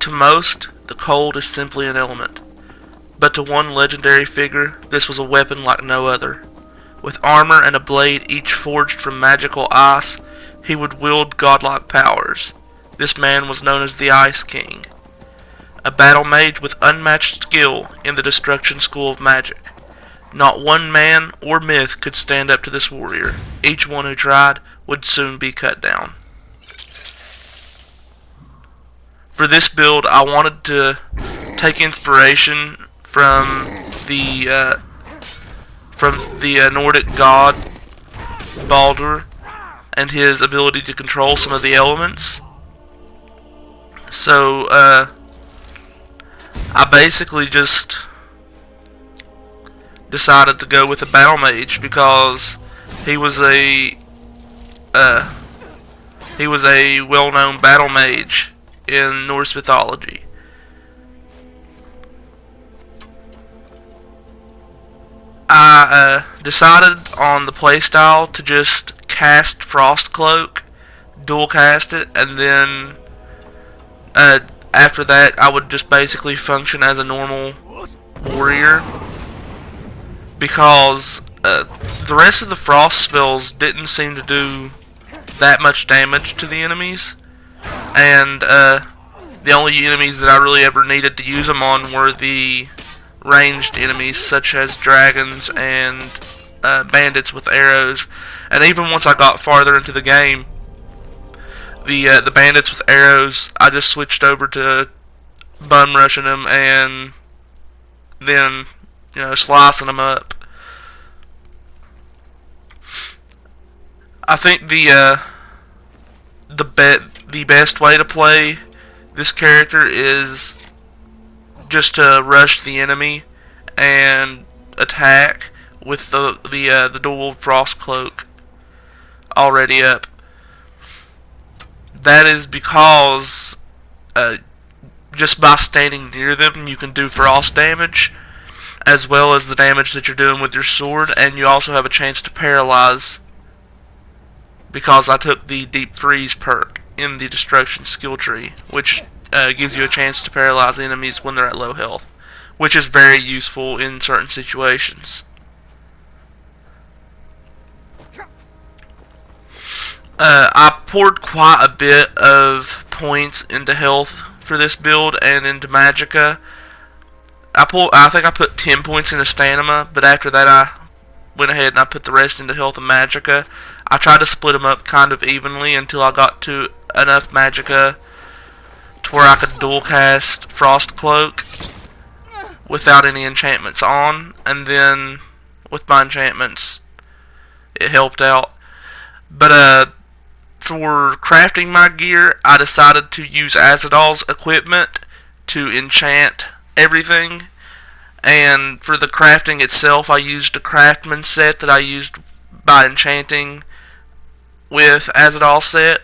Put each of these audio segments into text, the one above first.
To most, the cold is simply an element, but to one legendary figure, this was a weapon like no other. With armor and a blade each forged from magical ice, he would wield godlike powers. This man was known as the Ice King, a battle mage with unmatched skill in the destruction school of magic. Not one man or myth could stand up to this warrior. Each one who tried would soon be cut down. For this build, I wanted to take inspiration from the Nordic god Baldur and his ability to control some of the elements. So I basically just decided to go with a battle mage because he was a well-known battle mage in Norse mythology. I decided on the playstyle to just cast Frostcloak, dual cast it, and then after that I would just basically function as a normal warrior, because the rest of the frost spells didn't seem to do that much damage to the enemies, and the only enemies that I really ever needed to use them on were the ranged enemies, such as dragons and bandits with arrows. And even once I got farther into the game, the bandits with arrows, I just switched over to bum rushing them and then slicing them up. I think the best way to play this character is just to rush the enemy and attack with the dual Frostcloak already up. That is because just by standing near them you can do frost damage as well as the damage that you're doing with your sword, and you also have a chance to paralyze because I took the Deep Freeze perk in the Destruction skill tree, which gives you a chance to paralyze enemies when they're at low health, which is very useful in certain situations. I poured quite a bit of points into health for this build and into magicka. I think I put 10 points into stamina, but after that I went ahead and I put the rest into health and magicka. I tried to split them up kind of evenly until I got to enough magicka to where I could dual cast Frostcloak without any enchantments on, and then with my enchantments it helped out. But for crafting my gear, I decided to use Azadal's equipment to enchant everything, and for the crafting itself I used a craftsman set that I used by enchanting with Azadal's set.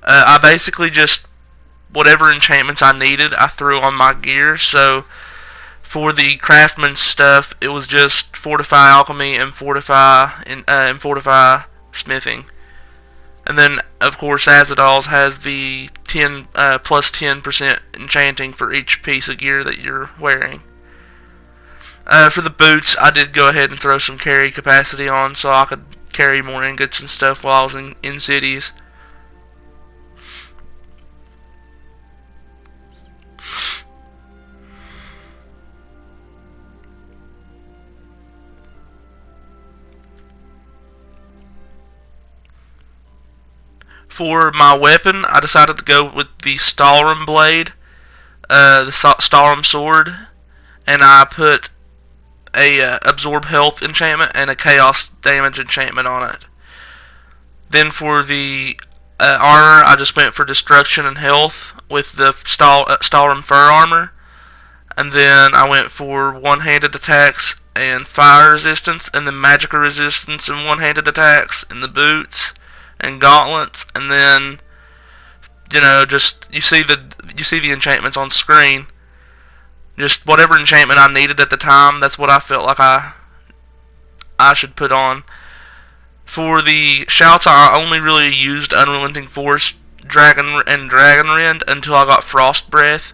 I basically just, whatever enchantments I needed I threw on my gear. So for the craftsman stuff it was just fortify alchemy and fortify smithing. And then of course Azadal's has the plus 10% enchanting for each piece of gear that you're wearing. For the boots, I did go ahead and throw some carry capacity on so I could carry more ingots and stuff while I was in cities. For my weapon, I decided to go with the Solthiem blade, the Solthiem sword, and I put a absorb health enchantment and a chaos damage enchantment on it. Then for the armor, I just went for destruction and health with the Solthiem fur armor, and then I went for one-handed attacks and fire resistance, and then magical resistance and one-handed attacks in the boots and gauntlets. And then just you see the enchantments on screen. Just whatever enchantment I needed at the time, that's what I felt like I should put on. For the shouts, I only really used Unrelenting Force Dragon Rend until I got Frost Breath,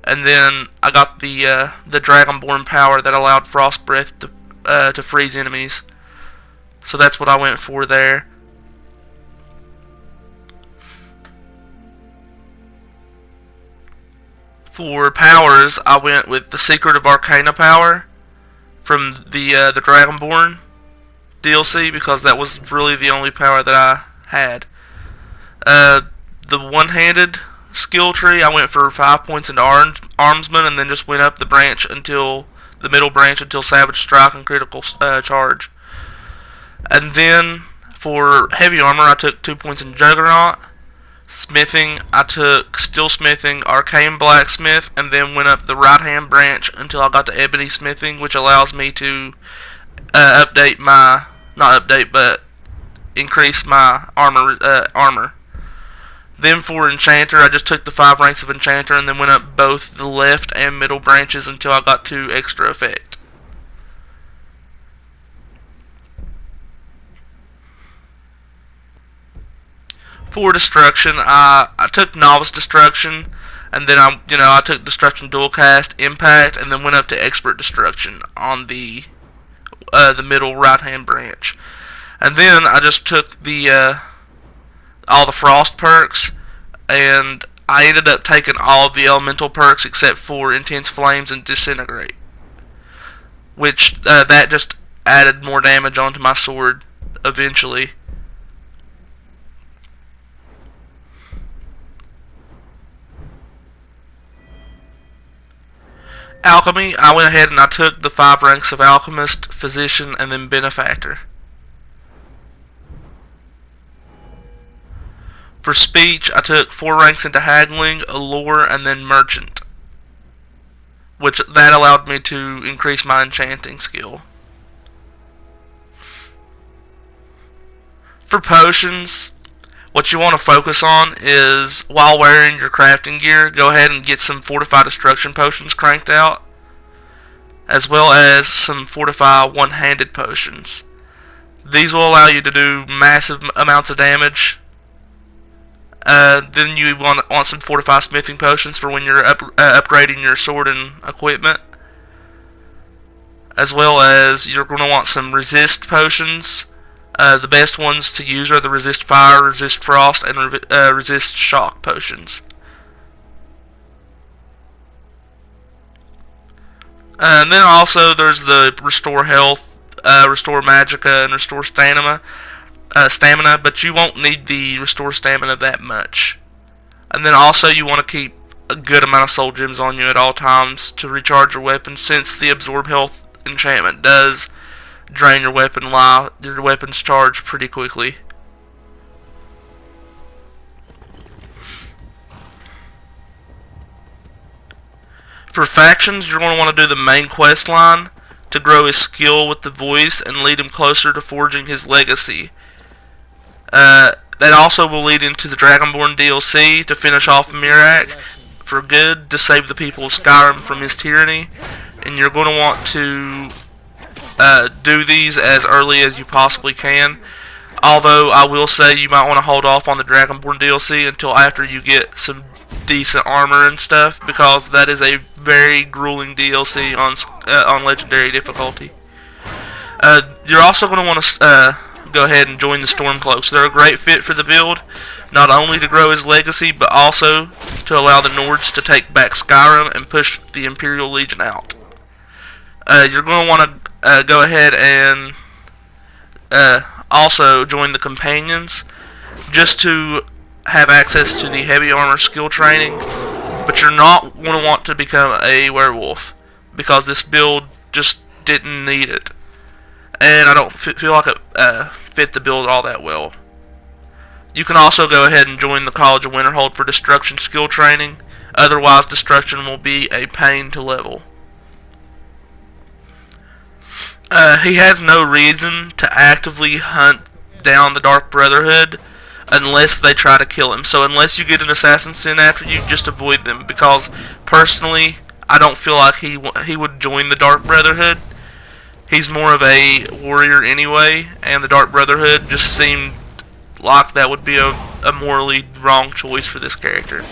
and then I got the Dragonborn power that allowed Frost Breath to freeze enemies. So that's what I went for there. For powers, I went with the Secret of Arcana power from the Dragonborn DLC, because that was really the only power that I had. The one-handed skill tree, I went for 5 points into Armsman, and then just went up the middle branch until Savage Strike and Critical Charge. And then for heavy armor, I took 2 points in Juggernaut. Smithing, I took Steel Smithing, Arcane Blacksmith, and then went up the right-hand branch until I got to Ebony Smithing, which allows me to increase my armor. Then for Enchanter, I just took the 5 ranks of Enchanter and then went up both the left and middle branches until I got to Extra Effect. For Destruction, I took Novice Destruction, and then I took Destruction Dual Cast, Impact, and then went up to Expert Destruction on the middle right-hand branch. And then I just took all the Frost perks, and I ended up taking all of the Elemental perks except for Intense Flames and Disintegrate, which that just added more damage onto my sword eventually. Alchemy, I went ahead and I took the 5 ranks of Alchemist, Physician, and then Benefactor. For Speech, I took 4 ranks into Haggling, Allure, and then Merchant, which that allowed me to increase my enchanting skill. For Potions, what you want to focus on is, while wearing your crafting gear, go ahead and get some Fortify Destruction Potions cranked out, as well as some Fortify One-Handed Potions. These will allow you to do massive amounts of damage. Then you want some Fortify Smithing Potions for when you're upgrading your sword and equipment, as well as you're going to want some Resist Potions. The best ones to use are the Resist Fire, Resist Frost, and Resist Shock potions. And then also there's the Restore Health, Restore Magicka, and Restore Stamina, but you won't need the Restore Stamina that much. And then also you want to keep a good amount of Soul Gems on you at all times to recharge your weapon, since the Absorb Health enchantment does drain your weapon's charge pretty quickly. For factions, you're going to want to do the main quest line to grow his skill with the voice and lead him closer to forging his legacy. That also will lead into the Dragonborn DLC to finish off Mirak for good, to save the people of Skyrim from his tyranny, and you're going to want to do these as early as you possibly can. Although I will say you might want to hold off on the Dragonborn DLC until after you get some decent armor and stuff, because that is a very grueling DLC on Legendary difficulty. You're also going to want to go ahead and join the Stormcloaks. They're a great fit for the build, not only to grow his legacy, but also to allow the Nords to take back Skyrim and push the Imperial Legion out. You're going to want to go ahead and also join the Companions, just to have access to the heavy armor skill training, but you're not going to want to become a werewolf, because this build just didn't need it, and I don't feel like it fit the build all that well. You can also go ahead and join the College of Winterhold for Destruction skill training, otherwise Destruction will be a pain to level. He has no reason to actively hunt down the Dark Brotherhood unless they try to kill him. So unless you get an assassin sent after you, just avoid them, because personally I don't feel like he would join the Dark Brotherhood. He's more of a warrior anyway, and the Dark Brotherhood just seemed like that would be a morally wrong choice for this character.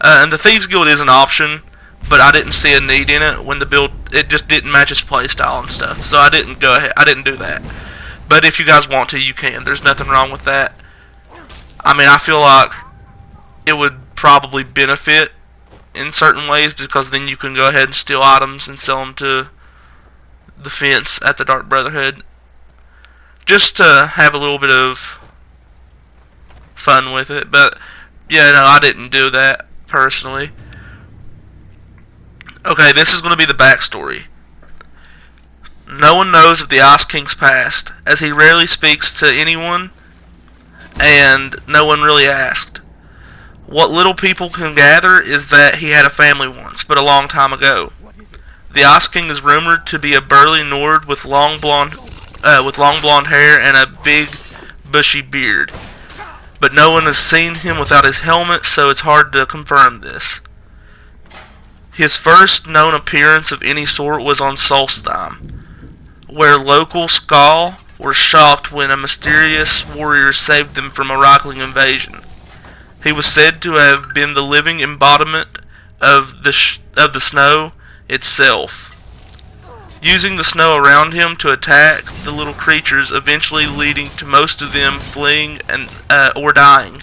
And the Thieves Guild is an option, but I didn't see a need in it when the build, it just didn't match his playstyle and stuff, so I didn't go ahead, I didn't do that. But if you guys want to, you can. There's nothing wrong with that. I mean, I feel like it would probably benefit in certain ways, because then you can go ahead and steal items and sell them to the fence at the Dark Brotherhood, just to have a little bit of fun with it. But yeah, no, I didn't do that personally. Okay, this is going to be the backstory. No one knows of the Ice King's past, as he rarely speaks to anyone, and no one really asked. What little people can gather is that he had a family once, but a long time ago. The Ice King is rumored to be a burly Nord with long blonde hair and a big, bushy beard. But no one has seen him without his helmet, so it's hard to confirm this. His first known appearance of any sort was on Solthiem, where local Skal were shocked when a mysterious warrior saved them from a Riekling invasion. He was said to have been the living embodiment of the snow itself, using the snow around him to attack the little creatures, eventually leading to most of them fleeing or dying.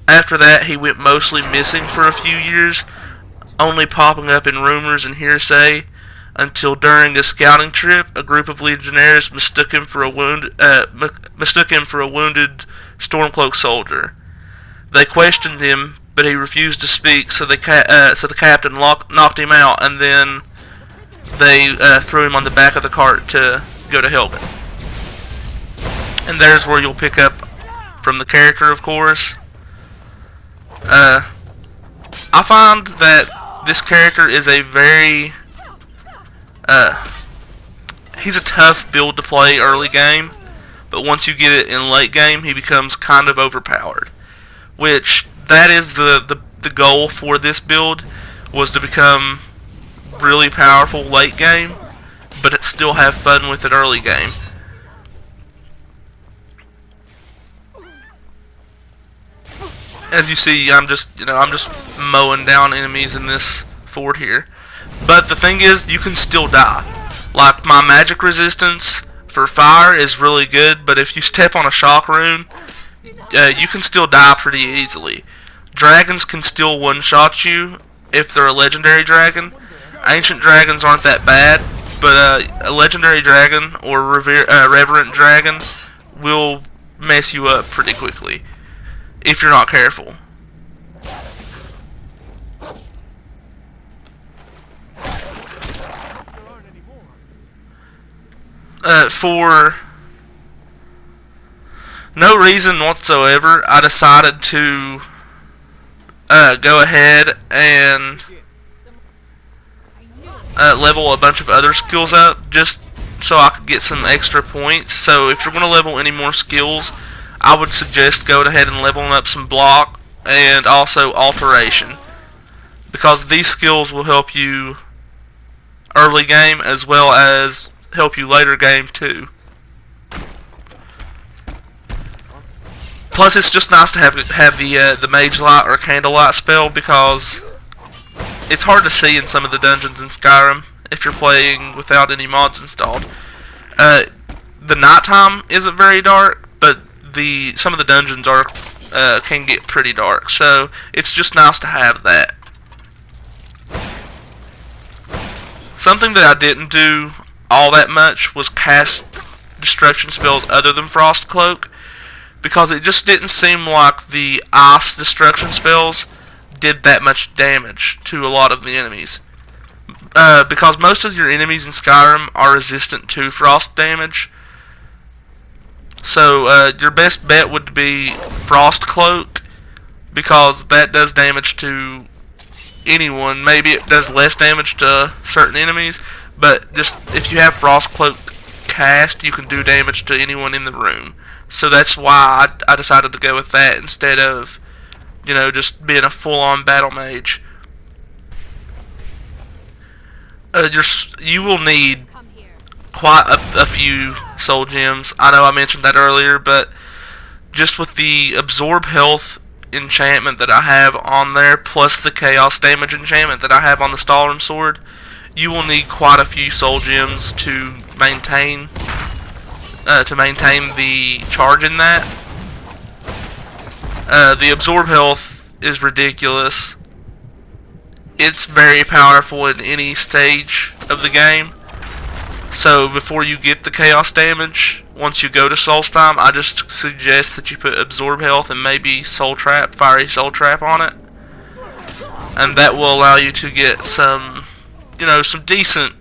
After that, he went mostly missing for a few years, only popping up in rumors and hearsay, until during a scouting trip, a group of legionnaires mistook him for a wounded Stormcloak soldier. They questioned him, but he refused to speak, so the captain knocked him out, and then they threw him on the back of the cart to go to Helgen. And there's where you'll pick up from the character, of course. I find that this character is a very he's a tough build to play early game, but once you get it in late game, he becomes kind of overpowered. Which, that is the goal for this build, was to become really powerful late game, but it still have fun with it early game. As you see, I'm just mowing down enemies in this fort here. But the thing is, you can still die. Like, my magic resistance for fire is really good, but if you step on a shock rune, you can still die pretty easily. Dragons can still one-shot you if they're a legendary dragon. Ancient dragons aren't that bad, but a legendary dragon or reverent dragon will mess you up pretty quickly if you're not careful. For no reason whatsoever, I decided to go ahead and level a bunch of other skills up, just so I could get some extra points. So if you're going to level any more skills, I would suggest going ahead and leveling up some block and also alteration, because these skills will help you early game as well as help you later game too. Plus, it's just nice to have the Mage Light or Candlelight spell, because it's hard to see in some of the dungeons in Skyrim if you're playing without any mods installed. The nighttime isn't very dark, but some of the dungeons can get pretty dark, so it's just nice to have that. Something that I didn't do all that much was cast destruction spells other than Frost Cloak, because it just didn't seem like the ice destruction spells did that much damage to a lot of the enemies. Because most of your enemies in Skyrim are resistant to frost damage, so your best bet would be Frost Cloak, because that does damage to anyone. Maybe it does less damage to certain enemies, but just if you have Frost Cloak cast, you can do damage to anyone in the room. So that's why I decided to go with that instead of, just being a full-on battle mage. You will need quite a few soul gems. I know I mentioned that earlier, but just with the absorb health enchantment that I have on there, plus the chaos damage enchantment that I have on the Stalrim sword, you will need quite a few soul gems to maintain the charge in that. The absorb health is ridiculous. It's very powerful in any stage of the game. So before you get the chaos damage, once you go to Solthiem, I just suggest that you put absorb health and maybe soul trap, fiery soul trap on it, and that will allow you to get some, some decent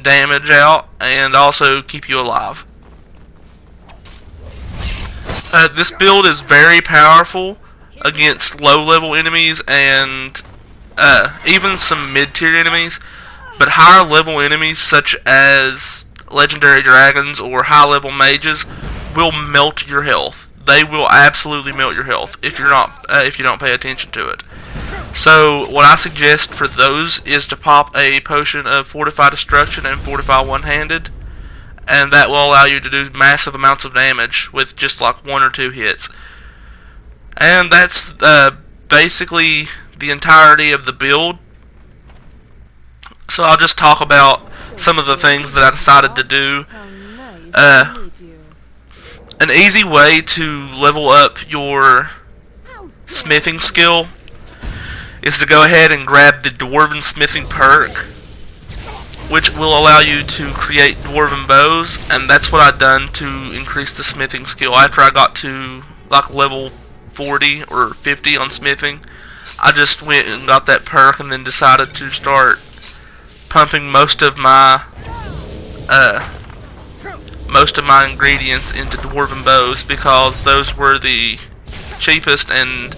damage out and also keep you alive. This build is very powerful against low level enemies and even some mid-tier enemies, but higher level enemies such as legendary dragons or high level mages will melt your health. They will absolutely melt your health if you don't pay attention to it. So what I suggest for those is to pop a potion of Fortify Destruction and Fortify One-Handed, and that will allow you to do massive amounts of damage with just like 1 or 2 hits. And that's basically the entirety of the build. So I'll just talk about some of the things that I decided to do. An easy way to level up your smithing skill is to go ahead and grab the Dwarven Smithing perk, which will allow you to create Dwarven bows, and that's what I've done to increase the smithing skill. After I got to like level 40 or 50 on smithing, I just went and got that perk and then decided to start pumping most of my ingredients into Dwarven bows, because those were the cheapest and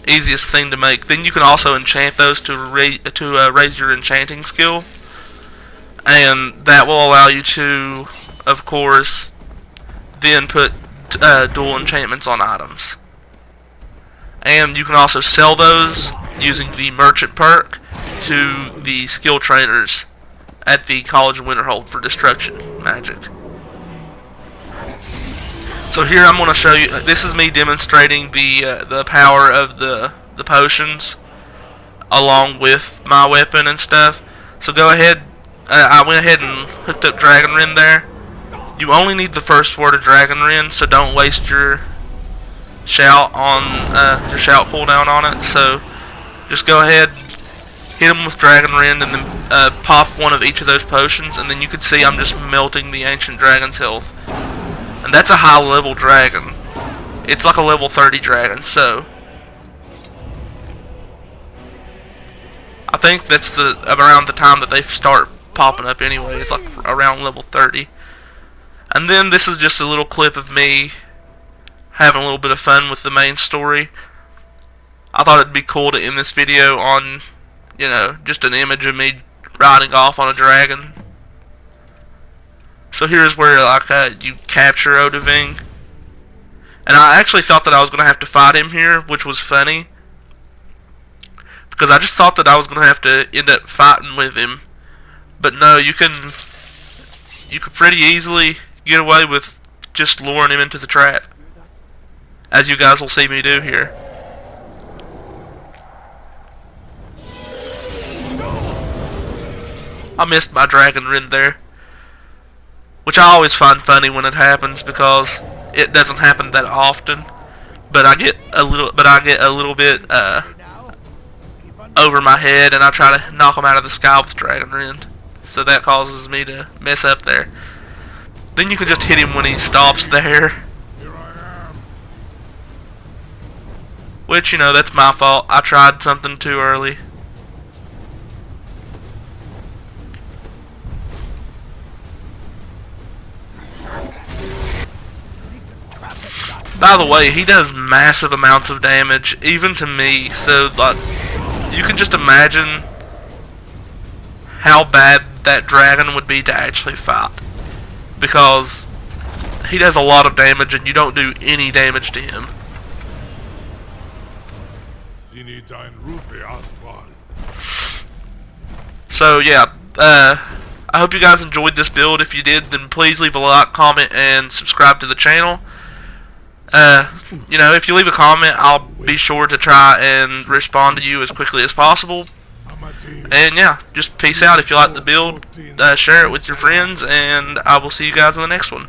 easiest thing to make. Then you can also enchant those to raise your enchanting skill, and that will allow you to, of course, then put dual enchantments on items. And you can also sell those using the merchant perk to the skill traders at the College of Winterhold for destruction magic. So here I'm going to show you, this is me demonstrating the power of the potions along with my weapon and stuff. So go ahead, I went ahead and hooked up Dragon Rend there. You only need the first word of Dragon Rend, so don't waste your shout on your shout cooldown on it. So just go ahead, hit them with Dragon Rend, and then pop one of each of those potions, and then you can see I'm just melting the Ancient Dragon's health. And that's a high level dragon. It's like a level 30 dragon, so I think that's around the time that they start popping up anyway. It's like around level 30. And then this is just a little clip of me having a little bit of fun with the main story. I thought it'd be cool to end this video on, just an image of me riding off on a dragon. So here's where you capture Odahviing. And I actually thought that I was going to have to fight him here, which was funny, because I just thought that I was going to have to end up fighting with him. But no, you could pretty easily get away with just luring him into the trap, as you guys will see me do here. I missed my Dragon Rend there, which I always find funny when it happens, because it doesn't happen that often. But I get a little bit over my head, and I try to knock him out of the sky with Dragon Rend, so that causes me to mess up there. Then you can just hit him when he stops there, which, that's my fault. I tried something too early. By the way, he does massive amounts of damage, even to me, so you can just imagine how bad that dragon would be to actually fight, because he does a lot of damage and you don't do any damage to him. So yeah, I hope you guys enjoyed this build. If you did, then please leave a like, comment, and subscribe to the channel. You know, if you leave a comment, I'll be sure to try and respond to you as quickly as possible. And yeah, just peace out. If you like the build, share it with your friends, and I will see you guys in the next one.